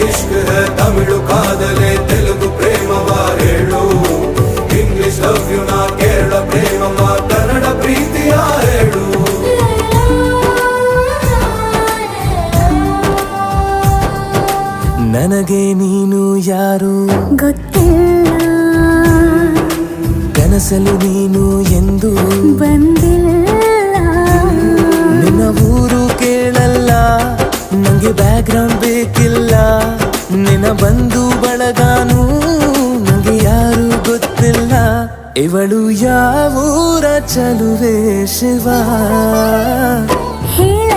इश्क है तमिಳು ಕಾದಲೆ ತೆಲುಗು ಪ್ರೇಮವ ಹೇಳು ಇಂಗ್ಲಿಷ್ ಲವ್ ಯು ನಾ ಕೇರಳ ಪ್ರೇಮವ ಕನ್ನಡ ಪ್ರೀತಿಯ ಹೇಳು ನನಗೆ ನೀನು ಯಾರು ಗೊತ್ತಿಲ್ಲ ಕನಸಲು ನೀನು ಎಂದು ಬಂದಿಲ್ಲ ನಿನ್ನ ಊರು ಕೇಳಲ್ಲ ನಂಗೆ ಬ್ಯಾಕ್ಗ್ರೌಂಡ್ ಬೇಕಿಲ್ಲ ನಿನ್ನ ಬಂಧು ಬಳಗಾನು ನಂಗೆ ಯಾರು ಗೊತ್ತಿಲ್ಲ ಇವಳು ಯಾವೂರ ಚಲುವೆ ಶಿವ ಹೇಳ